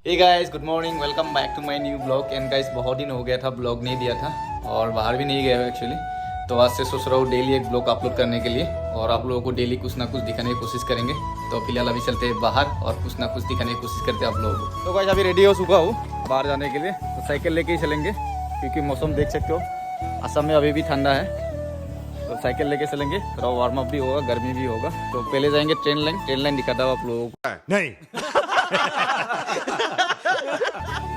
Hey guys, good morning, welcome back to my new blog. And guys, बहुत दिन हो गया था ब्लॉग नहीं दिया था और बाहर भी नहीं गया एक्चुअली। तो आज से सोच रहा हूँ डेली एक ब्लॉग अपलोड करने के लिए और आप लोगों को डेली कुछ ना कुछ दिखाने की कोशिश करेंगे। तो फिलहाल अभी चलते हैं बाहर और कुछ ना कुछ दिखाने की कोशिश करते हैं आप लोगों को। तो गाइस, अभी रेडी हो चुका हूँ बाहर जाने के लिए। तो साइकिल लेके ही चलेंगे क्योंकि मौसम देख सकते हो असम में अभी भी ठंडा है। तो साइकिल लेके चलेंगे, थोड़ा वार्म अप भी होगा, गर्मी भी होगा। तो पहले जाएंगे ट्रेन लाइन दिखाता हूँ आप लोगों को। नहीं।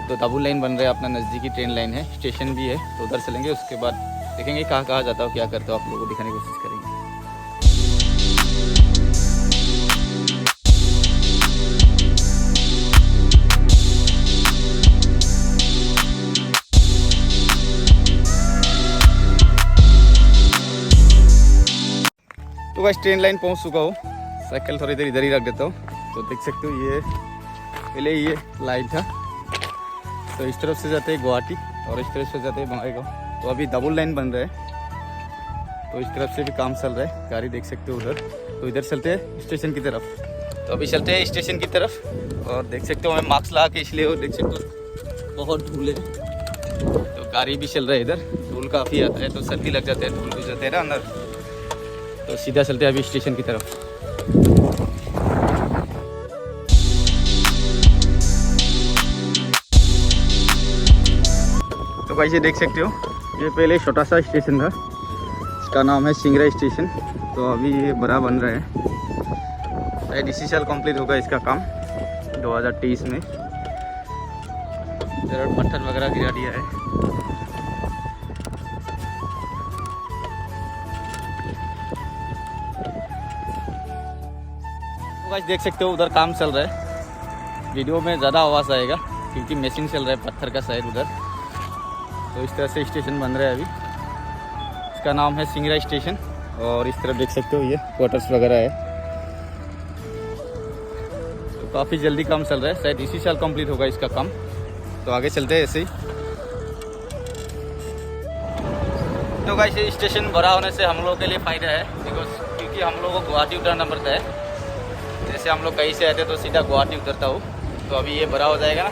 तो डबल लाइन बन रहा है, अपना नज़दीकी ट्रेन लाइन है, स्टेशन भी है। तो उधर चलेंगे, उसके बाद देखेंगे कहाँ कहाँ जाता हूँ, क्या करता हूँ, आप लोगों को दिखाने की कोशिश करेंगे। तो बस ट्रेन लाइन पहुँच चुका हूँ। साइकिल थोड़ी देर इधर ही रख देता हूँ। तो देख सकते हो ये पहले ये लाइन था। तो इस तरफ से जाते हैं गुवाहाटी और इस तरफ से जाते हैं बंगाईगांव। तो अभी डबल लाइन बन रहा है, तो इस तरफ से भी काम चल रहा है, गाड़ी देख सकते हो उधर। तो इधर चलते हैं स्टेशन की तरफ। तो अभी चलते हैं स्टेशन की तरफ और देख सकते हो मैं मास्क लगा के इसलिए देख सकते हो बहुत धूल है। तो गाड़ी भी चल रहा है, इधर धूल काफ़ी आता है तो सर्दी लग जाता है, धूल भी जाते हैं ना अंदर। तो सीधा चलते हैं अभी स्टेशन की तरफ। तो भाई ये देख सकते हो, ये पहले छोटा सा स्टेशन था, इसका नाम है सिंगरा स्टेशन। तो अभी ये बड़ा बन रहा है, शायद इसी साल कंप्लीट होगा इसका काम 2023 में। जरा पत्थर वगैरह गिरा दिया है। तो भाई देख सकते हो उधर काम चल रहा है, वीडियो में ज़्यादा आवाज़ आएगा क्योंकि मशीन चल रहा है पत्थर का शायद उधर। तो इस तरह से स्टेशन बन रहा है अभी, इसका नाम है सिंगरा स्टेशन। और इस तरफ देख सकते हो ये क्वार्टर्स वगैरह है। तो काफ़ी जल्दी काम चल रहा है, शायद इसी साल कंप्लीट होगा इसका काम। तो आगे चलते हैं ऐसे ही। तो गाइस, ये स्टेशन बड़ा होने से हम लोगों के लिए फ़ायदा है क्योंकि हम लोगों को गुवाहाटी उतरना पड़ता है। जैसे हम लोग कहीं से आते तो सीधा गुवाहाटी उतरता हूँ। तो अभी ये बड़ा हो जाएगा ना,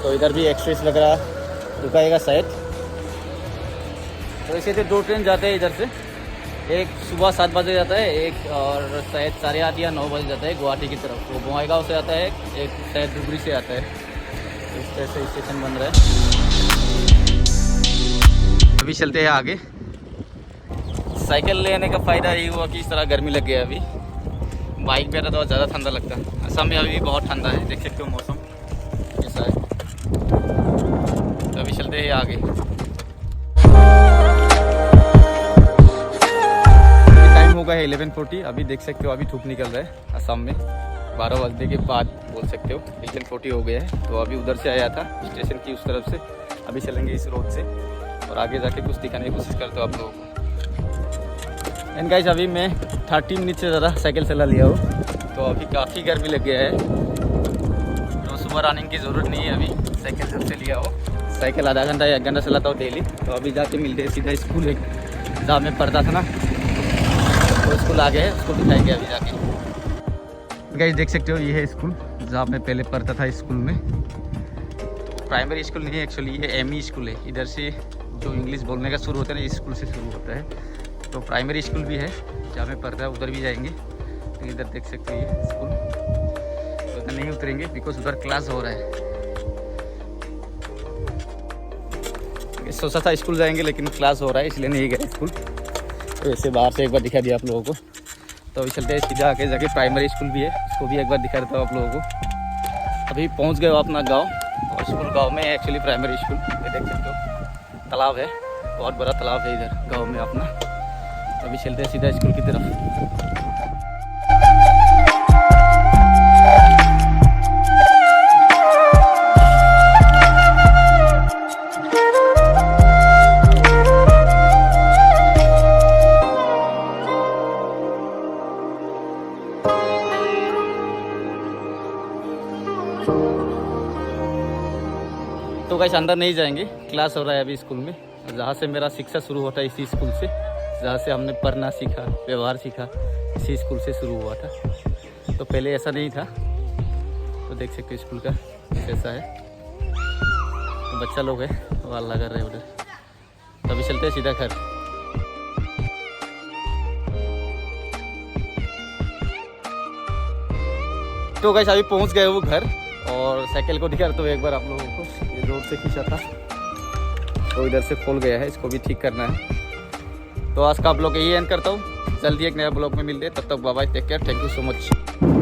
तो इधर भी एक्सप्रेस वगैरह रुकाएगा शायद। तो ऐसे तो 2 ट्रेन जाते हैं इधर से, एक सुबह 7 बजे जाता है, एक और शायद 8:30 या 9 बजे जाता है गुवाहाटी की तरफ। तो बंगाईगांव से आता है, एक शायद धुबरी से आता है। तो इस तरह से स्टेशन बन रहा है। अभी चलते हैं आगे। साइकिल लेने का फ़ायदा यही हुआ कि इस तरह गर्मी लग गया। अभी बाइक पे तो ज़्यादा ठंडा लगता है। असम में अभी भी बहुत ठंडा है, देख सकते हो मौसम कैसा है। तो अभी चलते हैं आगे। टाइम होगा है 11:40। अभी देख सकते हो अभी धूप निकल रहा है असम में, 12 बजने के बाद बोल सकते हो। 11:40 हो गया है। तो अभी उधर से आया था स्टेशन की उस तरफ से, अभी चलेंगे इस रोड से और आगे जाके कुछ दिखाने की कोशिश करता हूँ आप लोगों को। एंड गाइस, अभी मैं 30 मिनट से ज़्यादा साइकिल चला लिया हूँ। तो अभी काफ़ी गर्मी लग गया है, तो सुबह रनिंग की ज़रूरत नहीं है। अभी साइकिल जब से लिया हो, साइकिल आधा घंटा या 1 घंटा चलाता हूँ डेली। तो अभी जाके मिलते हैं सीधा स्कूल, एक जहाँ में पढ़ता था ना, तो स्कूल आगे है, उसको दिखाएंगे अभी जाके। गाइस देख सकते हो ये है स्कूल जहाँ मैं पहले पढ़ता था स्कूल में। तो प्राइमरी स्कूल नहीं है एक्चुअली, ये एमई स्कूल है। इधर से जो इंग्लिश बोलने का शुरू होता है ना, इस स्कूल से शुरू होता है। तो प्राइमरी स्कूल भी है जहाँ में पढ़ता है, उधर भी जाएंगे। तो इधर देख सकते हो ये स्कूल, तो उधर नहीं उतरेंगे बिकॉज उधर क्लास हो रहा है। सोचा था स्कूल जाएंगे लेकिन क्लास हो रहा है इसलिए नहीं गए स्कूल। तो ऐसे बाहर से एक बार दिखा दिया आप लोगों को। तो अभी चलते हैं सीधा आके जाके प्राइमरी स्कूल भी है, उसको भी एक बार दिखा देता हूँ आप लोगों को। अभी पहुँच गए हो अपना गाँव, और स्कूल गाँव में है एक्चुअली प्राइमरी स्कूल। ये देख सकते हो तालाब है, बहुत बड़ा तालाब है इधर गाँव में अपना। तो अभी चलते हैं सीधा स्कूल की तरफ। तो गाइस, अंदर नहीं जाएंगे, क्लास हो रहा है अभी स्कूल में। जहाँ से मेरा शिक्षा शुरू होता है इसी स्कूल से, जहाँ से हमने पढ़ना सीखा, व्यवहार सीखा, इसी स्कूल से शुरू हुआ था। तो पहले ऐसा नहीं था। तो देख सकते हो स्कूल का कुछ ऐसा है। तो बच्चा लोग है तो हल्ला कर रहे हैं उधर। तो अभी चलते हैं सीधा घर। तो गाइस अभी पहुंच गए वो घर और साइकिल को दिखा तो एक बार आप लोगों को, ये रोड से खींचा था तो इधर से खोल गया है, इसको भी ठीक करना है। तो आज का आप लोग यही एंड करता हूँ, जल्दी एक नया ब्लॉग में मिलते हैं, तब तक bye bye, take care, thank you so much.